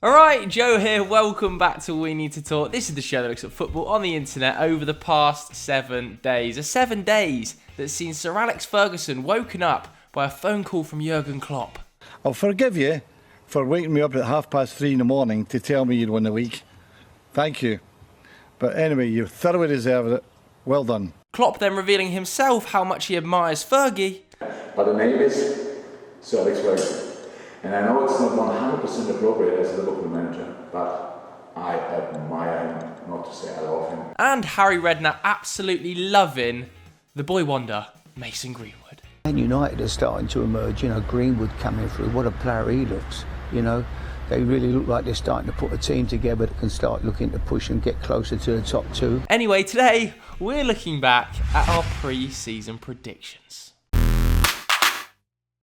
Alright, Joe here, welcome back to We Need to Talk. This is the show that looks at football on the internet over the past 7 days. 7 days that's seen Sir Alex Ferguson woken up by a phone call from Jurgen Klopp. I'll forgive you for waking me up at 3:30 in the morning to tell me you'd won the league. Thank you. But anyway, you thoroughly deserved it. Well done. Klopp then revealing himself how much he admires Fergie. But the name is Sir Alex Ferguson. And I know it's not 100% appropriate as a Liverpool manager, but I admire him, not to say I love him. And Harry Redknapp absolutely loving the boy wonder, Mason Greenwood. Man United are starting to emerge, Greenwood coming through, what a player he looks, They really look like they're starting to put a team together that can start looking to push and get closer to the top two. Anyway, today we're looking back at our pre-season predictions.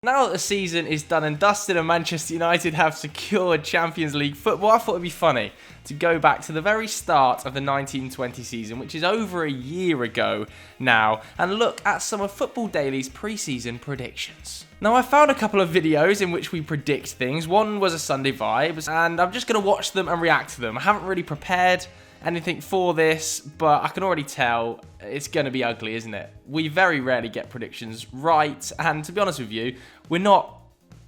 Now that the season is done and dusted and Manchester United have secured Champions League football, I thought it'd be funny to go back to the very start of the 1920 season, which is over a year ago now, and look at some of Football Daily's pre-season predictions. Now, I found a couple of videos in which we predict things. One was a Sunday Vibes, and I'm just going to watch them and react to them. I haven't really prepared anything for this, but I can already tell it's going to be ugly, isn't it? We very rarely get predictions right, and to be honest with you, we're not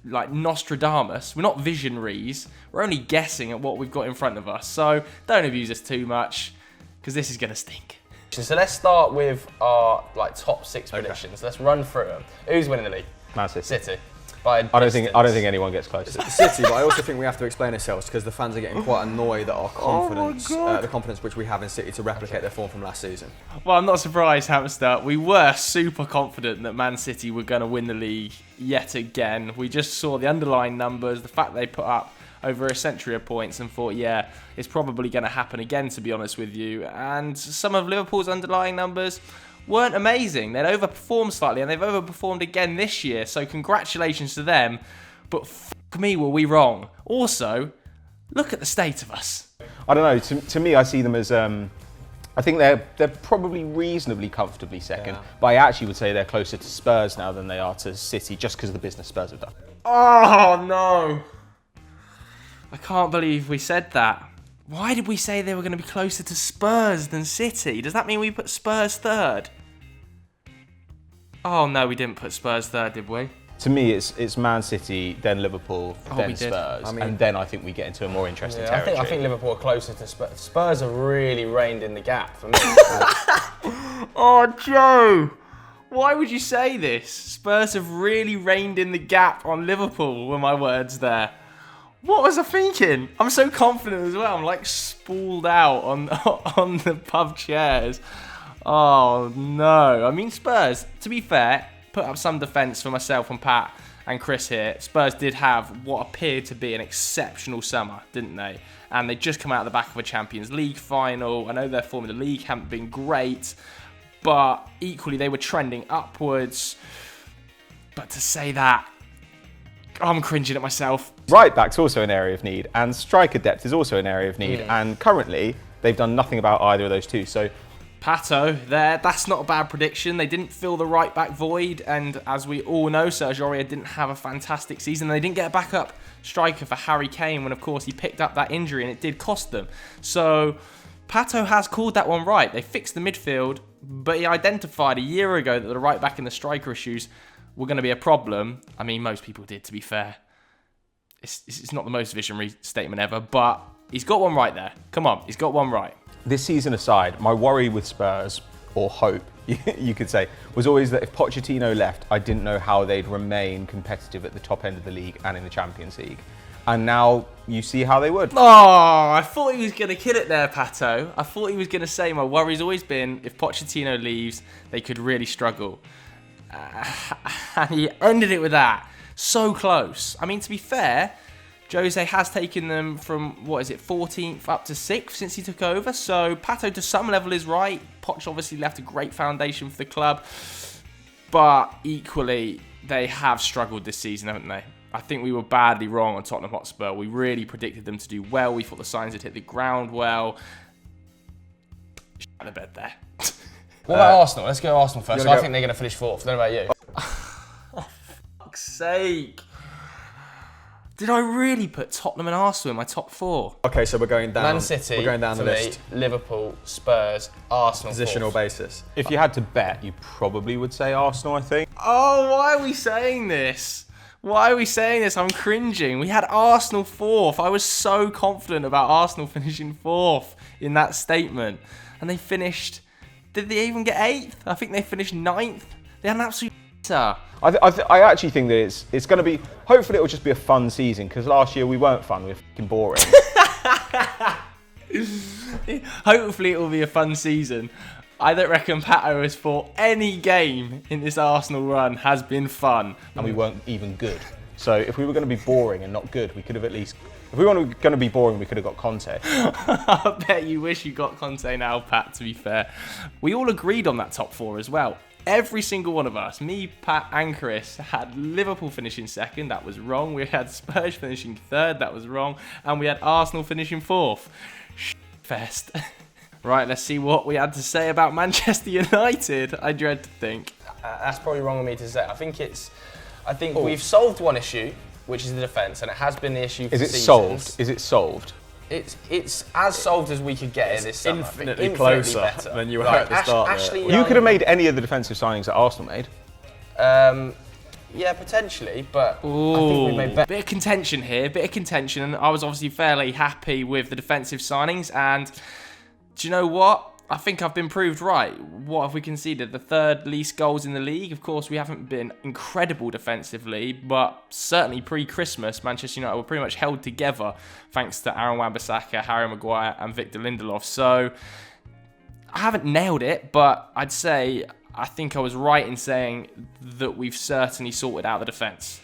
like Nostradamus, we're not visionaries, we're only guessing at what we've got in front of us, so don't abuse us too much, because this is going to stink. So let's start with our top 6 predictions. Let's run through them. Who's winning the league? Man City. City. I don't think anyone gets close. City, but I also think we have to explain ourselves because the fans are getting quite annoyed at our confidence, the confidence which we have in City to replicate their form from last season. Well, I'm not surprised, Hamster. We were super confident that Man City were going to win the league yet again. We just saw the underlying numbers, the fact they put up over a century of points, and thought, yeah, it's probably going to happen again, to be honest with you. And some of Liverpool's underlying numbers weren't amazing. They'd overperformed slightly, and they've overperformed again this year, so congratulations to them. But fuck me, were we wrong. Also, look at the state of us. I don't know, to me I see them as, I think they're probably reasonably comfortably second, but I actually would say they're closer to Spurs now than they are to City, just because of the business Spurs have done. Oh no! I can't believe we said that. Why did we say they were going to be closer to Spurs than City? Does that mean we put Spurs third? Oh no, we didn't put Spurs third, did we? To me, it's Man City, then Liverpool, then Spurs, and then I think we get into a more interesting territory. I think Liverpool are closer to Spurs. Spurs have really reined in the gap for me. Oh, Joe! Why would you say this? Spurs have really reined in the gap on Liverpool, were my words there. What was I thinking? I'm so confident as well. I'm like spooled out on the pub chairs. Oh no. I mean, Spurs, to be fair, put up some defence for myself and Pat and Chris here. Spurs did have what appeared to be an exceptional summer, didn't they? And they just come out of the back of a Champions League final. I know their form in the league haven't been great, but equally they were trending upwards. But to say that, I'm cringing at myself. Right back's also an area of need, and striker depth is also an area of need, and currently they've done nothing about either of those two. So, Pato, that's not a bad prediction. They didn't fill the right back void, and as we all know, Serge Aurier didn't have a fantastic season. They didn't get a backup striker for Harry Kane when, of course, he picked up that injury, and it did cost them. So, Pato has called that one right. They fixed the midfield, but he identified a year ago that the right back and the striker issues were going to be a problem. I mean, most people did, to be fair. It's not the most visionary statement ever, but he's got one right there. Come on, he's got one right. this season aside, my worry with Spurs, or hope, you could say, was always that if Pochettino left, I didn't know how they'd remain competitive at the top end of the league and in the Champions League. And now you see how they would. Oh, I thought he was going to kill it there, Pato. I thought he was going to say my worry's always been if Pochettino leaves, they could really struggle. And he ended it with that. So close. I mean, to be fair, Jose has taken them from, 14th up to 6th since he took over. So Pato, to some level, is right. Poch obviously left a great foundation for the club. But equally, they have struggled this season, haven't they? I think we were badly wrong on Tottenham Hotspur. We really predicted them to do well. We thought the signs had hit the ground well. Shut the bed there. What about Arsenal? Let's go Arsenal first. I think they're going to finish 4th. I don't know about you. Oh, for fuck's sake. Did I really put Tottenham and Arsenal in my top 4? Okay, so we're going down. Man City, We're going down the for me, list. Liverpool, Spurs, Arsenal. Positional fourth. basis. If you had to bet, you probably would say Arsenal, I think. Oh, why are we saying this? Why are we saying this? I'm cringing. We had Arsenal 4th. I was so confident about Arsenal finishing 4th in that statement. And they finished... Did they even get 8th? I think they finished 9th. They had an absolute... I actually think that it's going to be... Hopefully it'll just be a fun season, because last year we weren't fun. We were fucking boring. Hopefully it will be a fun season. I don't reckon Pato has thought any game in this Arsenal run has been fun. And we weren't even good. So if we were going to be boring and not good, we could have at least... If we were going to be boring, we could have got Conte. I bet you wish you got Conte now, Pat, to be fair. We all agreed on that top 4 as well. Every single one of us, me, Pat and Chris, had Liverpool finishing 2nd. That was wrong. We had Spurs finishing 3rd. That was wrong. And we had Arsenal finishing 4th. Fest. Right, let's see what we had to say about Manchester United. I dread to think. That's probably wrong of me to say. I think we've solved one issue, which is the defence, and it has been the issue for seasons. Solved? Is it solved? It's as solved as we could get it this summer. Infinitely closer better. than you were at the start. Ashley You could have made any of the defensive signings that Arsenal made. Yeah, potentially, but Ooh, I think we made better. bit of contention here, and I was obviously fairly happy with the defensive signings, and do you know what? I think I've been proved right. What have we conceded? The 3rd least goals in the league. Of course, we haven't been incredible defensively, but certainly pre-Christmas, Manchester United were pretty much held together thanks to Aaron Wan-Bissaka, Harry Maguire and Victor Lindelof. So I haven't nailed it, but I'd say I think I was right in saying that we've certainly sorted out the defence.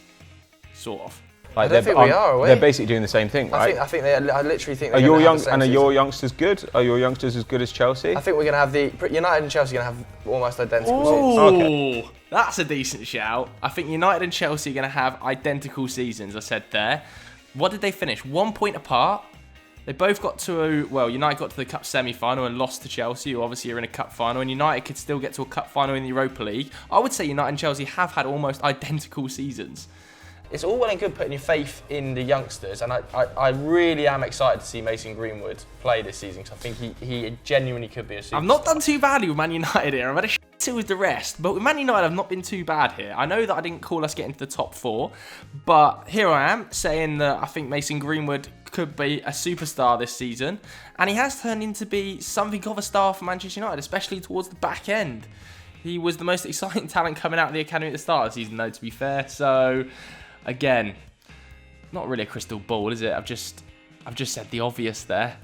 Sort of. Like I don't think we are we? They're basically doing the same thing, right? I literally think Are they're your gonna have the same your season. youngsters good? Are your youngsters as good as Chelsea? I think we're going to have United and Chelsea are going to have almost identical Ooh, seasons. Okay. That's a decent shout. I think United and Chelsea are going to have identical seasons, I said there. What did they finish? 1 point apart. They both got to, United got to the Cup semi-final and lost to Chelsea, who obviously are in a Cup final, and United could still get to a Cup final in the Europa League. I would say United and Chelsea have had almost identical seasons. It's all well and good putting your faith in the youngsters, and I really am excited to see Mason Greenwood play this season, because I think he genuinely could be a superstar. I've not done too badly with Man United here. I've had a shit with the rest, but with Man United I've not been too bad here. I know that I didn't call us getting to the top 4, but here I am saying that I think Mason Greenwood could be a superstar this season, and he has turned into be something of a star for Manchester United, especially towards the back end. He was the most exciting talent coming out of the academy at the start of the season, though, to be fair. So again, not really a crystal ball, is it? I've just said the obvious there.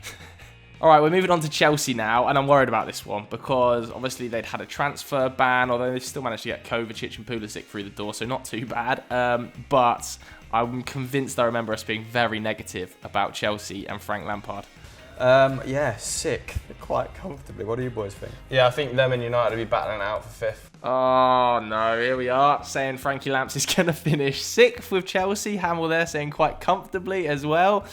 All right, we're moving on to Chelsea now, and I'm worried about this one because obviously they'd had a transfer ban, although they still managed to get Kovacic and Pulisic through the door, so not too bad. But I'm convinced I remember us being very negative about Chelsea and Frank Lampard. Yeah, sick. Quite comfortably. What do you boys think? Yeah, I think them and United will be battling it out for 5th. Oh no, here we are saying Frankie Lamps is going to finish 6th with Chelsea. Hamill there saying quite comfortably as well.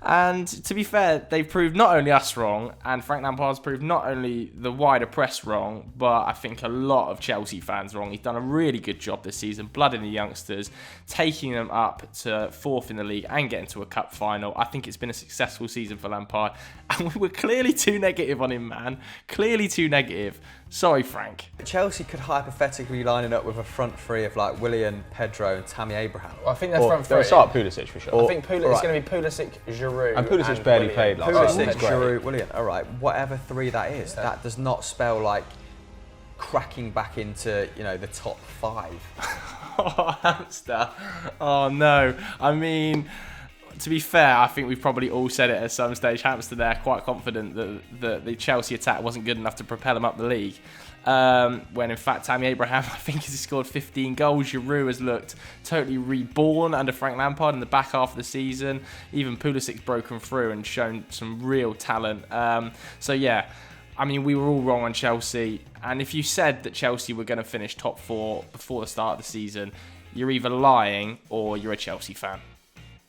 And to be fair, they've proved not only us wrong, and Frank Lampard's proved not only the wider press wrong, but I think a lot of Chelsea fans wrong. He's done a really good job this season, blooding the youngsters, taking them up to 4th in the league and getting to a cup final. I think it's been a successful season for Lampard, and we were clearly too negative on him, man. Clearly too negative. Sorry, Frank. Chelsea could hypothetically line it up with a front three of like Willian, Pedro and Tammy Abraham. Well, I think their front They'll three. start Pulisic for sure. I think it's going to be Pulisic, Giroud, And Pulisic barely Willian. played last Pulisic, season. Giroud, Willian. All right, whatever three that is, that does not spell like cracking back into the top 5. Oh, hamster. Oh, no. I mean, to be fair, I think we've probably all said it at some stage. Hamster there, quite confident that the Chelsea attack wasn't good enough to propel him up the league. When in fact, Tammy Abraham, I think, has scored 15 goals. Giroud has looked totally reborn under Frank Lampard in the back half of the season. Even Pulisic's broken through and shown some real talent. So yeah, I mean, we were all wrong on Chelsea. And if you said that Chelsea were going to finish top 4 before the start of the season, you're either lying or you're a Chelsea fan.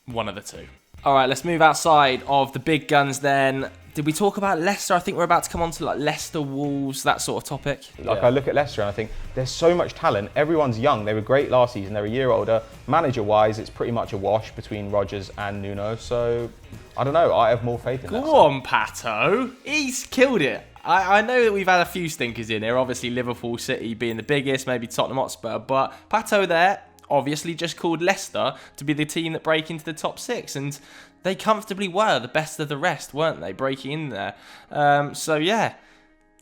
One of the two. All right, let's move outside of the big guns then Did we talk about Leicester? I think we're about to come on to like Leicester, Wolves, that sort of topic. Like, I look at Leicester and I think there's so much talent. Everyone's young. They were great last season. They're a year older. Manager-wise, it's pretty much a wash between Rodgers and Nuno. So, I don't know. I have more faith in Leicester. Go on, Pato. He's killed it. I know that we've had a few stinkers in here. Obviously, Liverpool, City being the biggest, maybe Tottenham Hotspur. But Pato there obviously just called Leicester to be the team that break into the top 6. And they comfortably were the best of the rest, weren't they, breaking in there? So, yeah,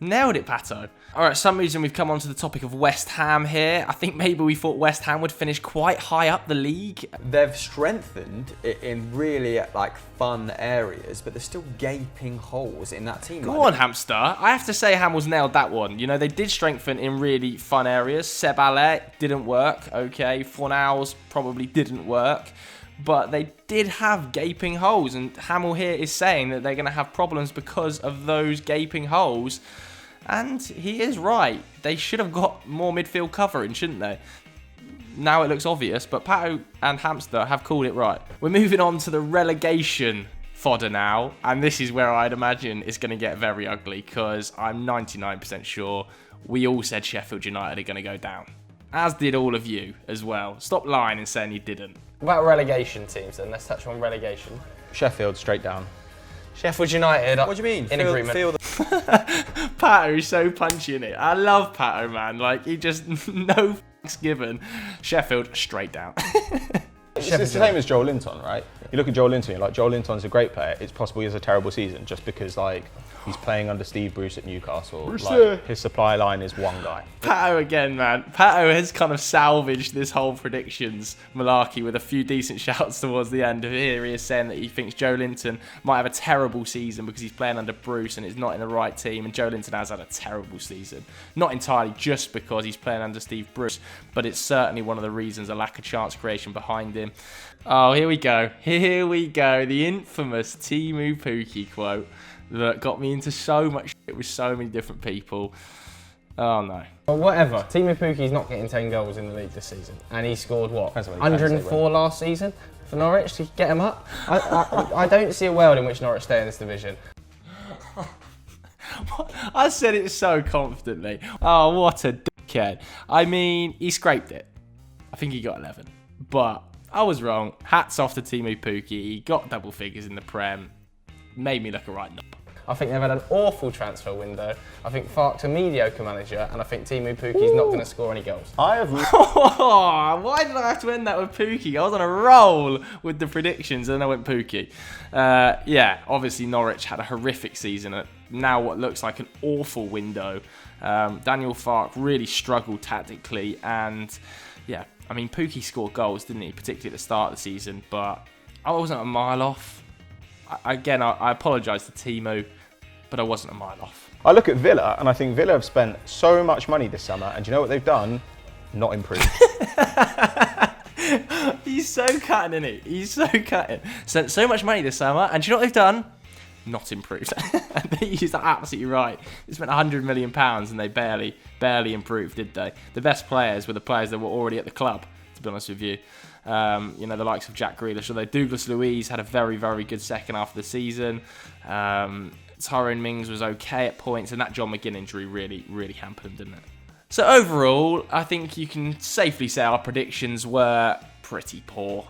nailed it, Pato. All right, some reason we've come on to the topic of West Ham here. I think maybe we thought West Ham would finish quite high up the league. They've strengthened in really like fun areas, but there's still gaping holes in that team. Go on, Hamster. I have to say Hamill's nailed that one. You know, they did strengthen in really fun areas. Seb Allet didn't work, okay. Fornals probably didn't work. But they did have gaping holes, and Hamill here is saying that they're going to have problems because of those gaping holes. And he is right. They should have got more midfield covering, shouldn't they? Now it looks obvious, but Pato and Hamster have called it right. We're moving on to the relegation fodder now, and this is where I'd imagine it's going to get very ugly, because I'm 99% sure we all said Sheffield United are going to go down. As did all of you as well. Stop lying and saying you didn't. About relegation teams then, let's touch on relegation. F straight down. Sheffield United. What do you mean? In agreement. Pato's so punchy in it. I love Pato, man. Like, he just, no f***s given. Sheffield, straight down. It's the same as Joel Linton, right? You look at Joel Linton, you're like, Joel Linton's a great player. It's possible he has a terrible season just because, like, he's playing under Steve Bruce at Newcastle. Like, his supply line is one guy. Pato again, man. Pato has kind of salvaged this whole predictions malarkey with a few decent shouts towards the end. Here he is saying that he thinks Joe Linton might have a terrible season because he's playing under Bruce and is not in the right team. And Joe Linton has had a terrible season. Not entirely just because he's playing under Steve Bruce, but it's certainly one of the reasons, a lack of chance creation behind him. Oh, here we go. Here we go. The infamous Teemu Pukki quote that got me into so much shit with so many different people. Oh, no. Well, whatever. Teemu Pukki's not getting 10 goals in the league this season. And he scored, what, 104 last season for Norwich to get him up? I don't see a world in which Norwich stay in this division. I said it so confidently. Oh, what a dickhead. I mean, he scraped it. I think he got 11. But I was wrong. Hats off to Teemu Pukki. He got double figures in the Prem. Made me look a right knob. I think they've had an awful transfer window. I think Farke's a mediocre manager, and I think Teemu Pukki's not going to score any goals. Why did I have to end that with Pukki? I was on a roll with the predictions, and then I went Pukki. Yeah, obviously Norwich had a horrific season at now what looks like an awful window. Daniel Farke really struggled tactically, and yeah, I mean, Pukki scored goals, didn't he? Particularly at the start of the season, but I wasn't a mile off. I apologise to Teemu, but I wasn't a mile off. I look at Villa, and I think Villa have spent so much money this summer, and do you know what they've done? Not improved. He's so cutting, isn't he? He's so cutting. Spent so much money this summer, and do you know what they've done? Not improved. He's absolutely right. They spent £100 million, and they barely improved, did they? The best players were the players that were already at the club, to be honest with you. You know, the likes of Jack Grealish, although Douglas Luiz had a very, very good second half of the season. Tyrone Mings was okay at points, and that John McGinn injury really, really hampered him, didn't it? So overall, I think you can safely say our predictions were pretty poor,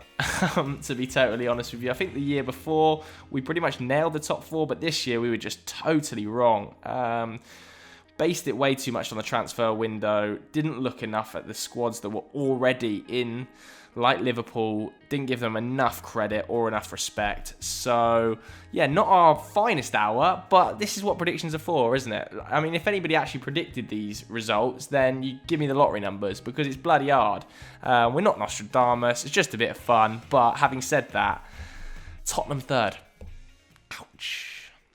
to be totally honest with you. I think the year before, we pretty much nailed the top 4, but this year we were just totally wrong. Based it way too much on the transfer window, didn't look enough at the squads that were already in, like Liverpool, didn't give them enough credit or enough respect. So, yeah, not our finest hour, but this is what predictions are for, isn't it? I mean, if anybody actually predicted these results, then you give me the lottery numbers, because it's bloody hard. We're not Nostradamus, it's just a bit of fun. But having said that, Tottenham third. Ouch.